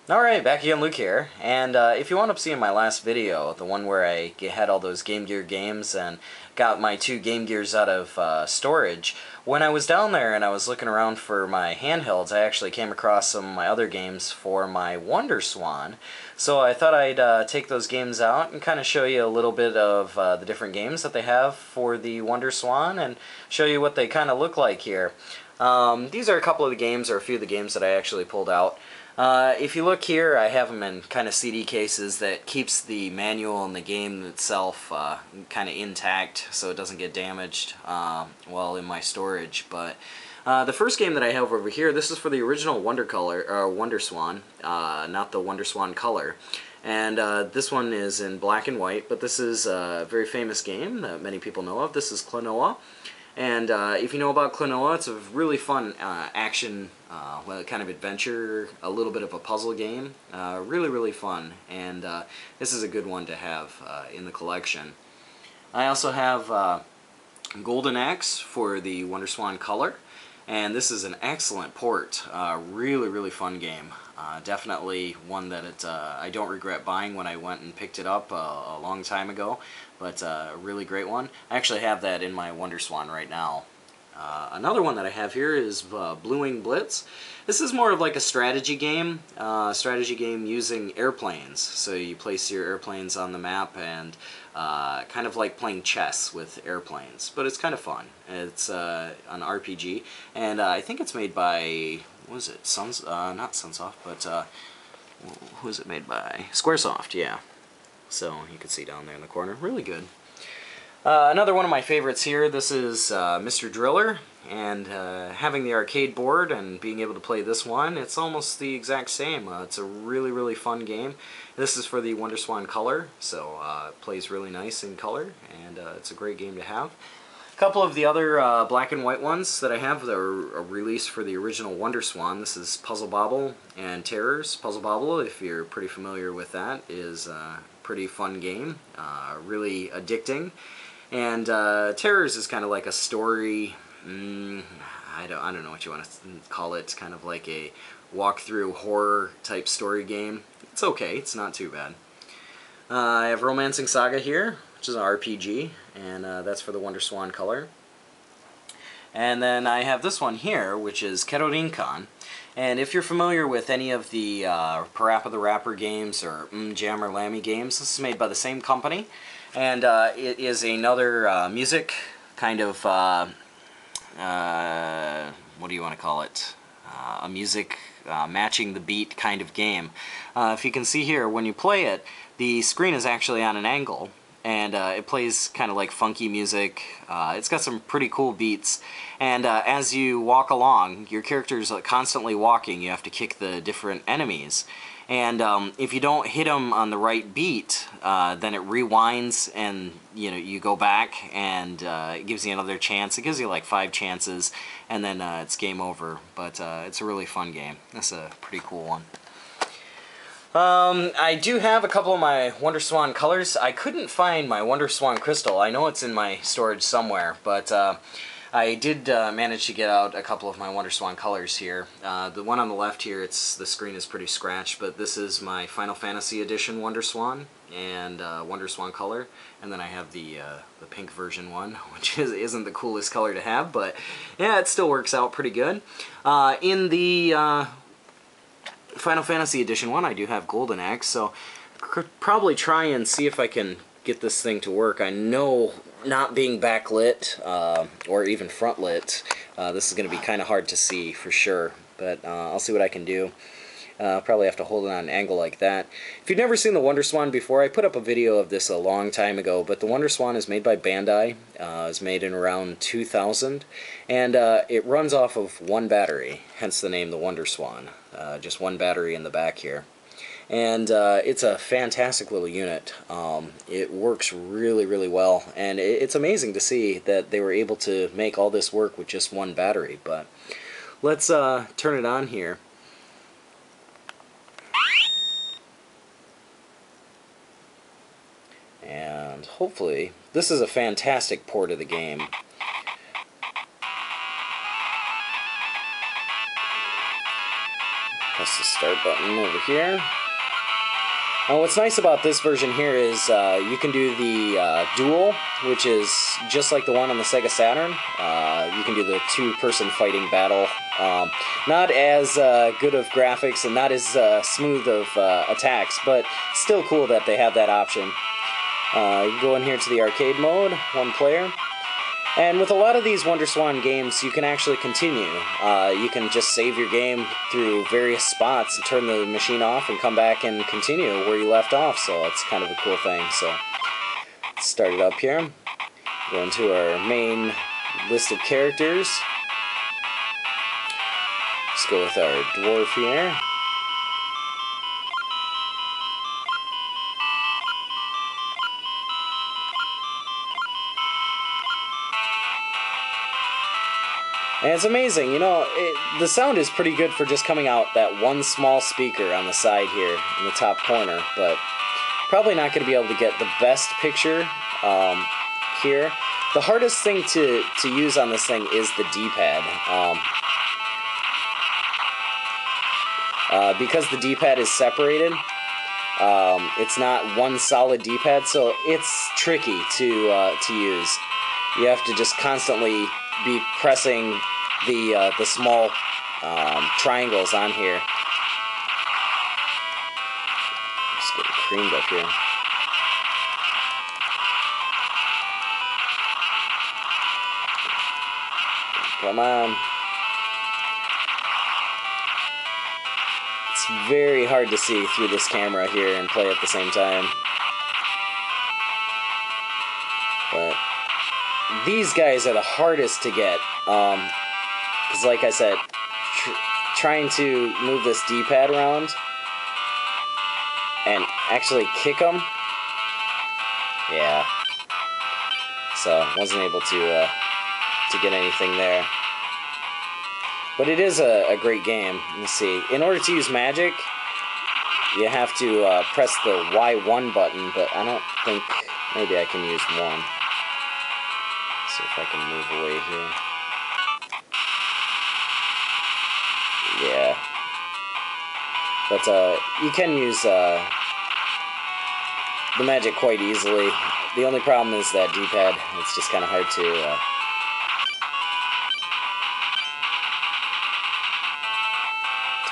Alright, back again, Luke here, and if you wound up seeing my last video, the one where I had all those Game Gear games and got my two Game Gears out of storage, when I was down there and I was looking around for my handhelds, I actually came across some of my other games for my Wonderswan, so I thought I'd take those games out and kind of show you a little bit of the different games that they have for the Wonderswan and show you what they kind of look like here. These are a couple of the games, or a few of the games that I actually pulled out. If you look here, I have them in kind of CD cases that keeps the manual and the game itself kind of intact so it doesn't get damaged while in my storage. But the first game that I have over here, this is for the original Wonderswan, not the Wonderswan Color. And this one is in black and white, but this is a very famous game that many people know of. This is Klonoa. And if you know about Klonoa, it's a really fun action, kind of adventure, a little bit of a puzzle game. Really, really fun, and this is a good one to have in the collection. I also have Golden Axe for the Wonderswan Color, and this is an excellent port. Really, really fun game. Definitely one that I don't regret buying when I went and picked it up a long time ago, but a really great one. I actually have that in my Wonderswan right now. Another one that I have here is Blue Wing Blitz. This is more of like a strategy game using airplanes. So you place your airplanes on the map and kind of like playing chess with airplanes, but it's kind of fun. It's an RPG, and I think it's made by, what is it, not Sunsoft, but who is it made by? Squaresoft, yeah. So you can see down there in the corner, really good. Another one of my favorites here, this is Mr. Driller, and having the arcade board and being able to play this one, it's almost the exact same. It's a really, really fun game. This is for the Wonderswan Color, so it plays really nice in color, and it's a great game to have. A couple of the other black and white ones that I have that are released for the original Wonderswan. This is Puzzle Bobble and Terrors. Puzzle Bobble, if you're pretty familiar with that, is a pretty fun game, really addicting. And Terrors is kind of like a story, I don't know what you want to call it. It's kind of like a walkthrough horror type story game. It's okay, it's not too bad. I have Romancing Saga here, which is an RPG, and that's for the Wonderswan Color. And then I have this one here, which is Kerorinkan. And if you're familiar with any of the Parappa the Rapper games or Jam or Lammy games, this is made by the same company. And it is another music kind of, what do you want to call it? A music matching the beat kind of game. If you can see here, when you play it, the screen is actually on an angle, and it plays kind of like funky music. It's got some pretty cool beats, and as you walk along, your character's constantly walking. You have to kick the different enemies, and if you don't hit them on the right beat, then it rewinds, and you go back, and it gives you another chance. It gives you like 5 chances, and then it's game over. But it's a really fun game. That's a pretty cool one. I do have a couple of my Wonderswan colors. I couldn't find my Wonderswan crystal. I know it's in my storage somewhere, but I did manage to get out a couple of my Wonderswan colors here. The one on the left here, the screen is pretty scratched, but this is my Final Fantasy Edition Wonderswan and Wonderswan color, and then I have the pink version one, which isn't the coolest color to have, but yeah, it still works out pretty good. In the Final Fantasy Edition 1, I do have Golden Axe, so could probably try and see if I can get this thing to work. I know, not being backlit or even front lit, this is going to be kind of hard to see for sure, but I'll see what I can do. I'll probably have to hold it on an angle like that. If you've never seen the Wonderswan before, I put up a video of this a long time ago, but the Wonderswan is made by Bandai. It was made in around 2000, and it runs off of one battery, hence the name the Wonderswan. Just one battery in the back here. And it's a fantastic little unit. It works really, really well, and it's amazing to see that they were able to make all this work with just one battery. But let's turn it on here. And hopefully, this is a fantastic port of the game. Press the start button over here. Now what's nice about this version here is you can do the duel, which is just like the one on the Sega Saturn. You can do the two-person fighting battle. Not as good of graphics and not as smooth of attacks, but still cool that they have that option. You can go in here to the arcade mode, one player. And with a lot of these Wonderswan games, you can actually continue. You can just save your game through various spots and turn the machine off and come back and continue where you left off, so it's kind of a cool thing. So, let's start it up here. Go into our main list of characters. Let's go with our dwarf here. And it's amazing, you know, the sound is pretty good for just coming out that one small speaker on the side here in the top corner, but probably not going to be able to get the best picture here. The hardest thing to use on this thing is the D-pad. Because the D-pad is separated, it's not one solid D-pad, so it's tricky to use. You have to just constantly be pressing the small triangles on here. Just getting creamed up here. Come on. It's very hard to see through this camera here and play at the same time. But these guys are the hardest to get, because like I said, trying to move this D-pad around and actually kick them, yeah, so wasn't able to get anything there. But it is a great game. Let's see, in order to use magic, you have to press the Y1 button, but I don't think, maybe I can use 1. See if I can move away here. Yeah. But you can use the magic quite easily. The only problem is that D-pad. It's just kind of hard to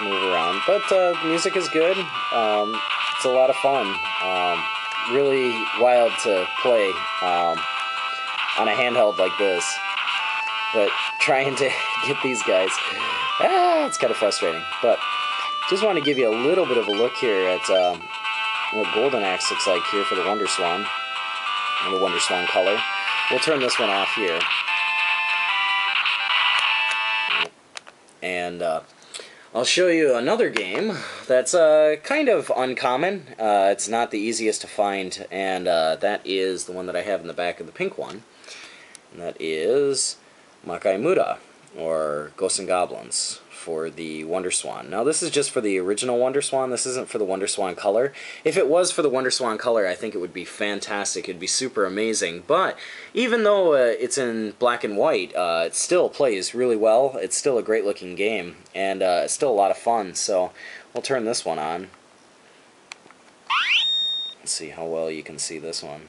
move around. But the music is good. It's a lot of fun. Really wild to play. On a handheld like this, but trying to get these guys, it's kind of frustrating. But just want to give you a little bit of a look here at what Golden Axe looks like here for the Wonderswan, and the Wonderswan color. We'll turn this one off here, and I'll show you another game that's kind of uncommon. It's not the easiest to find, and that is the one that I have in the back of the pink one. And that is Makaimura, or Ghosts and Goblins, for the Wonderswan. Now this is just for the original Wonderswan, this isn't for the Wonderswan color. If it was for the Wonderswan color, I think it would be fantastic, it'd be super amazing, but even though it's in black and white, it still plays really well, it's still a great looking game, and it's still a lot of fun, so we'll turn this one on. Let's see how well you can see this one.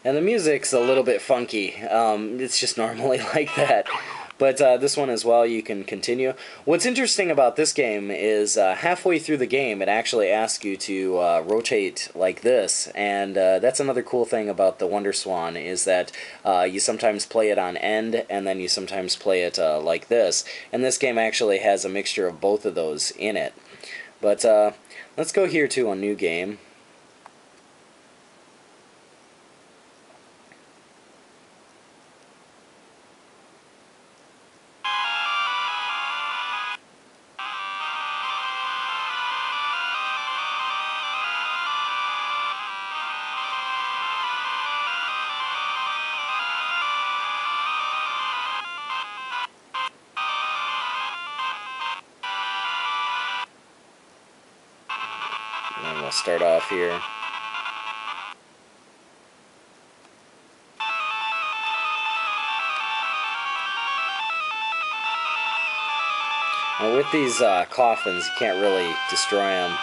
And the music's a little bit funky. It's just normally like that. But this one as well, you can continue. What's interesting about this game is halfway through the game, it actually asks you to rotate like this. And that's another cool thing about the Wonderswan, is that you sometimes play it on end, and then you sometimes play it like this. And this game actually has a mixture of both of those in it. But let's go here to a new game. And then we'll start off here. Now with these coffins, you can't really destroy them,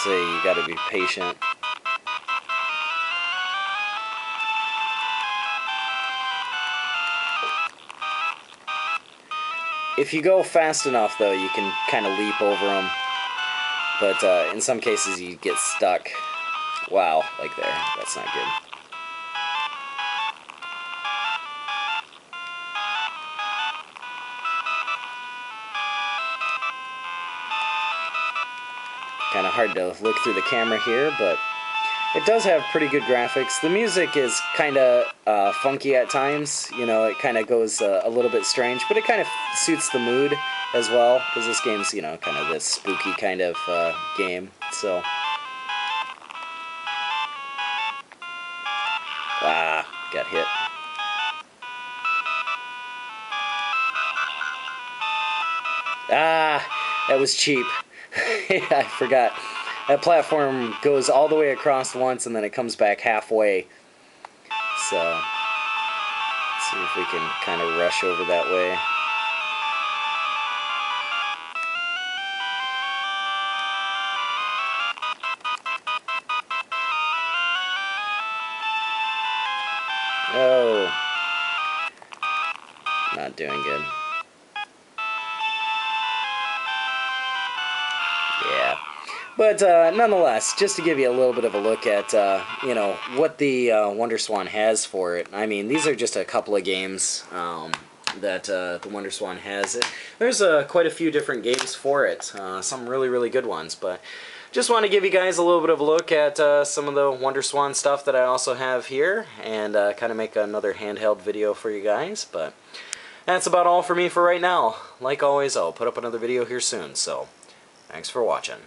so you got to be patient. If you go fast enough, though, you can kind of leap over them. But in some cases, you get stuck. Wow, like there. That's not good. Kind of hard to look through the camera here, but it does have pretty good graphics. The music is kind of funky at times. You know, it kind of goes a little bit strange, but it kind of suits the mood as well, because this game's, you know, kind of this spooky kind of game. So, got hit. That was cheap. I forgot. That platform goes all the way across once and then it comes back halfway. So, let's see if we can kind of rush over that way. Oh, not doing good. Yeah, but nonetheless, just to give you a little bit of a look at you know, what the Wonderswan has for it. I mean, these are just a couple of games that the Wonderswan has. There's quite a few different games for it, some really good ones, but just want to give you guys a little bit of a look at some of the Wonderswan stuff that I also have here, and kind of make another handheld video for you guys. But that's about all for me for right now. Like always, I'll put up another video here soon, so thanks for watching.